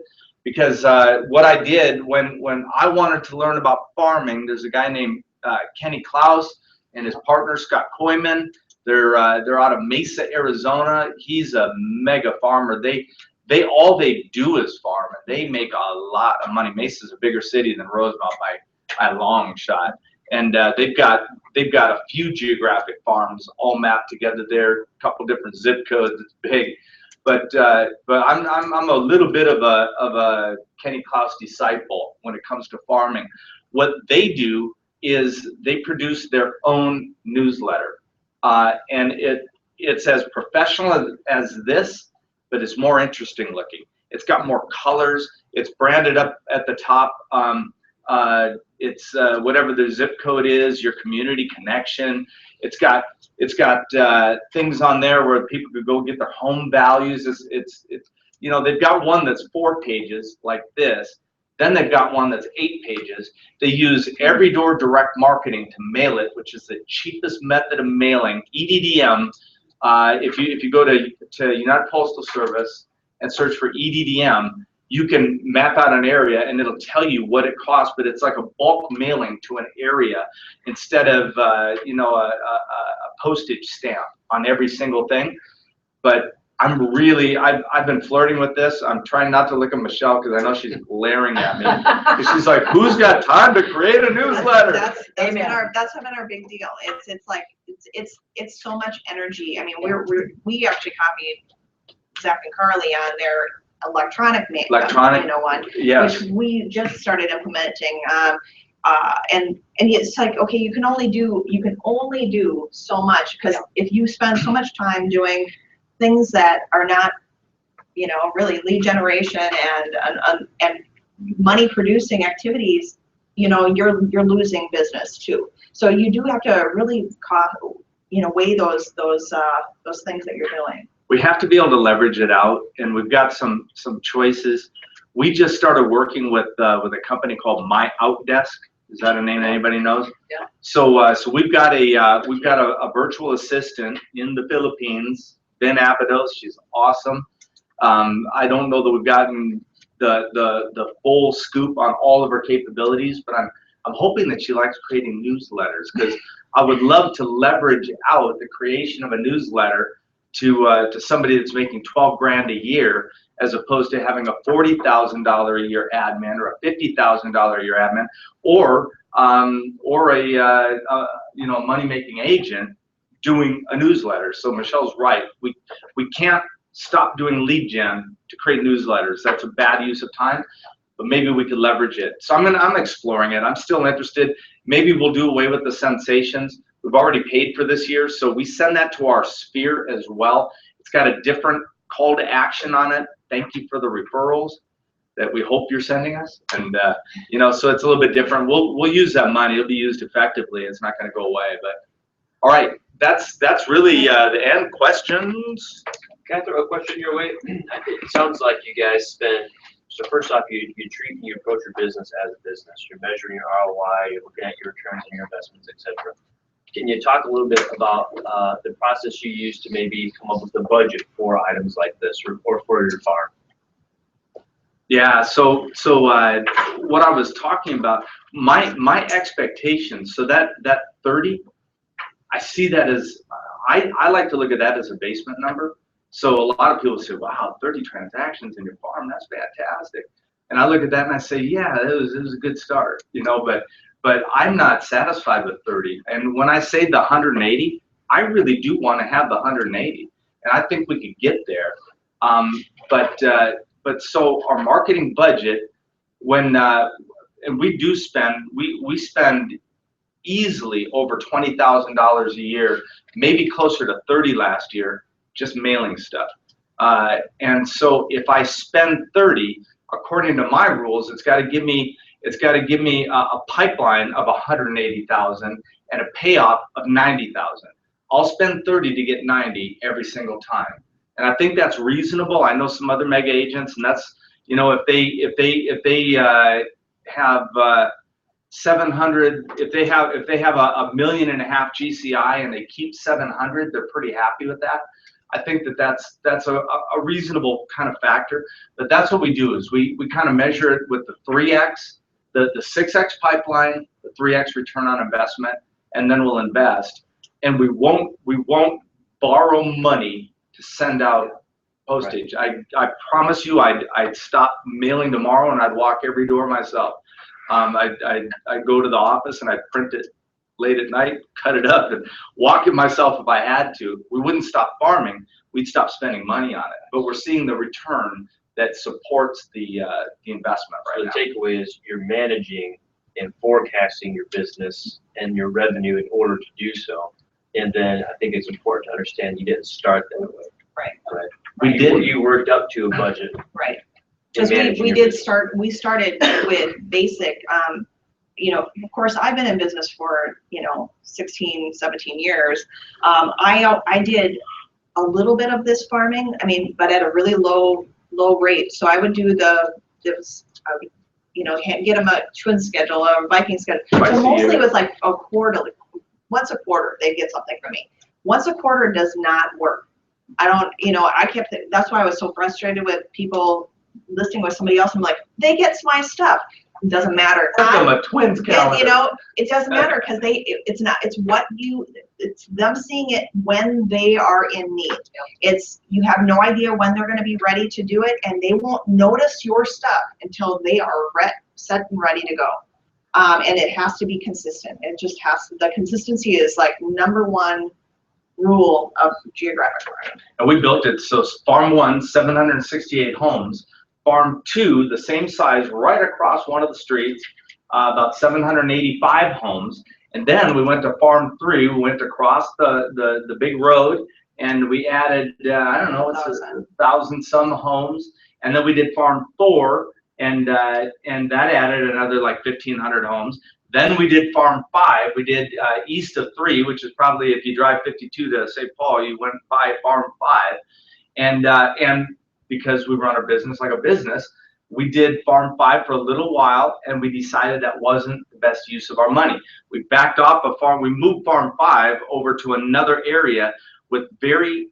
because what I did when I wanted to learn about farming, there's a guy named Kenny Klaus and his partner Scott Koyman. They're out of Mesa, Arizona. He's a mega farmer. All they do is farm, and they make a lot of money. Mesa's a bigger city than Rosemount by a long shot, and they've got a few geographic farms all mapped together there, a couple different zip codes. It's big. But I'm a little bit of a Kenny Klaus disciple when it comes to farming. What they do is they produce their own newsletter, and it's as professional as this, but it's more interesting looking. It's got more colors. It's branded up at the top. It's whatever the zip code is, your community connection. It's got things on there where people could go get their home values. It's you know, they've got one that's 4 pages like this. Then they've got one that's 8 pages. They use Every Door Direct Marketing to mail it, which is the cheapest method of mailing, EDDM. If you go to United Postal Service and search for EDDM, you can map out an area and it'll tell you what it costs, but it's like a bulk mailing to an area instead of you know, a postage stamp on every single thing. But I've been flirting with this. I'm trying not to look at Michelle because I know she's glaring at me. Because she's like, who's got time to create a newsletter? That's been our big deal. It's like it's so much energy. I mean, we actually copied Zach and Carly on their electronic Electronic, you know, one, Yes. which we just started implementing. And it's like, okay, you can only do so much, because if you spend so much time doing things that are not, you know, really lead generation and money producing activities, you know, you're losing business too. So you do have to really, you know, weigh those things that you're doing. We have to be able to leverage it out, and we've got some choices. We just started working with a company called My Outdesk. Is that a name anybody knows? Yeah. So we've got a virtual assistant in the Philippines, Ben Abados. She's awesome. I don't know that we've gotten the full scoop on all of her capabilities, but I'm hoping that she likes creating newsletters, because I would love to leverage out the creation of a newsletter to somebody that's making 12 grand a year, as opposed to having a $40,000 a year admin or a $50,000 a year admin, or a you know, money making agent doing a newsletter. So Michelle's right. We can't stop doing lead gen to create newsletters. That's a bad use of time, but maybe we could leverage it. So I'm exploring it. I'm still interested. Maybe we'll do away with the sensations. We've already paid for this year, so we send that to our sphere as well. It's got a different call to action on it. Thank you for the referrals that we hope you're sending us, and you know, so it's a little bit different. We'll use that money. It'll be used effectively. It's not going to go away. But all right, that's really the end. Questions? Can I throw a question your way? It sounds like you guys spend, so first off, you approach your business as a business. You're measuring your ROI, you're looking at your returns on your investments, etc. Can you talk a little bit about the process you use to maybe come up with a budget for items like this, or for your farm? Yeah, so what I was talking about, my expectations, so that 30, I see that as, I like to look at that as a basement number. So a lot of people say, wow, 30 transactions in your farm, that's fantastic. And I look at that and I say, yeah, it was a good start, you know, but I'm not satisfied with 30. And when I say the 180, I really do want to have the 180. And I think we could get there. But so our marketing budget, when and we do spend, we spend easily over $20,000 a year, maybe closer to 30 last year, just mailing stuff. And so if I spend 30, according to my rules, it's got to give me a pipeline of 180,000 and a payoff of 90,000. I'll spend 30 to get 90 every single time. And I think that's reasonable. I know some other mega agents, and that's, you know, if they have 700, if they have $1.5 million GCI and they keep 700, they're pretty happy with that. I think that's a reasonable kind of factor. But that's what we do, is we kind of measure it with the 3x, the 6x pipeline, the 3x return on investment, and then we'll invest. And we won't borrow money to send out postage. Right. I promise you, I'd stop mailing tomorrow and I'd walk every door myself. I'd go to the office and I'd print it late at night, cut it up, and walk it myself if I had to. We wouldn't stop farming. We'd stop spending money on it. But we're seeing the return that supports the investment right now. So the takeaway is you're managing and forecasting your business and your revenue in order to do so. And then I think it's important to understand you didn't start that way. Right. Right. We did. You worked up to a budget. Right. Because we started with basic, you know, of course, I've been in business for, you know, 16, 17 years. I did a little bit of this farming, I mean, but at a really low rate. So I would do you know, get them a twin schedule, a Viking schedule. So mostly it was like a quarterly. Once a quarter, they get something from me. Once a quarter does not work. I don't, you know, that's why I was so frustrated with people listing with somebody else. I'm like, they get my stuff. It doesn't matter. I'm a twins calendar. You know, it doesn't matter, because it's them seeing it when they are in need. You have no idea when they're going to be ready to do it, and they won't notice your stuff until they are set and ready to go. And it has to be consistent. It just has to, the consistency is like number one rule of geographic farming. And we built it, so farm 1, 768 homes. Farm 2, the same size, right across one of the streets, about 785 homes. And then we went to farm 3, we went across the big road, and we added, I don't know, it's 1,000 some homes. And then we did farm 4, and that added another like 1,500 homes. Then we did farm 5, we did east of 3, which is probably, if you drive 52 to St. Paul, you went by farm 5. And because we run our business like a business, we did farm 5 for a little while, and we decided that wasn't the best use of our money. We backed off a farm, we moved farm 5 over to another area with very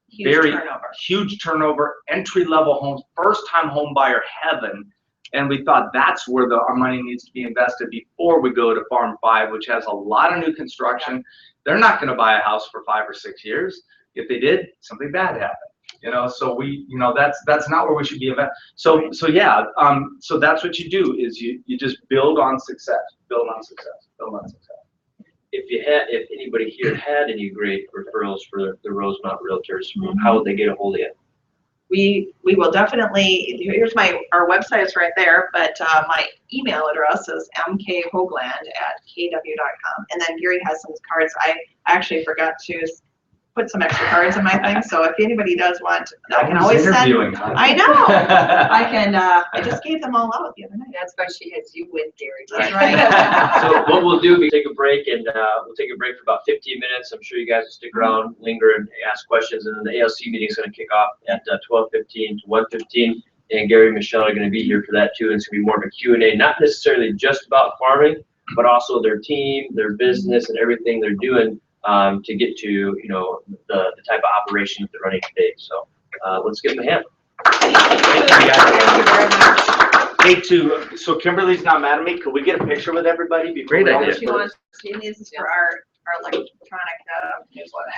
huge turnover, entry-level homes, first-time home buyer heaven. And we thought that's where our money needs to be invested before we go to farm 5, which has a lot of new construction. They're not going to buy a house for 5 or 6 years. If they did, something bad happened. You know, so we, you know, that's not where we should be investing. So yeah, so that's what you do, is you just build on success, build on success, build on success. If anybody here had any great referrals for the Rosemount Realtors, how would they get a hold of you? We will definitely, here's our website is right there, but my email address is mkhogland@kw.com. And then Gary has some cards. I actually forgot to put some extra cards in my thing, so if anybody does want, I can always send. I know. I can. I just gave them all out the other night. That's why she has you with Gary. That's right. So what we'll do, we take a break, and we'll take a break for about 15 minutes. I'm sure you guys will stick around, linger, and ask questions. And then the ALC meeting is going to kick off at 12:15 to 1:15. And Gary and Michelle are going to be here for that too. And it's going to be more of a Q&A, not necessarily just about farming, but also their team, their business, and everything they're doing to get to, you know, the type of operation that they're running today. So let's give them a hand. Thank you very much. So Kimberly's not mad at me. Could we get a picture with everybody? Great idea. She wants, she needs this for our electronic newsletter.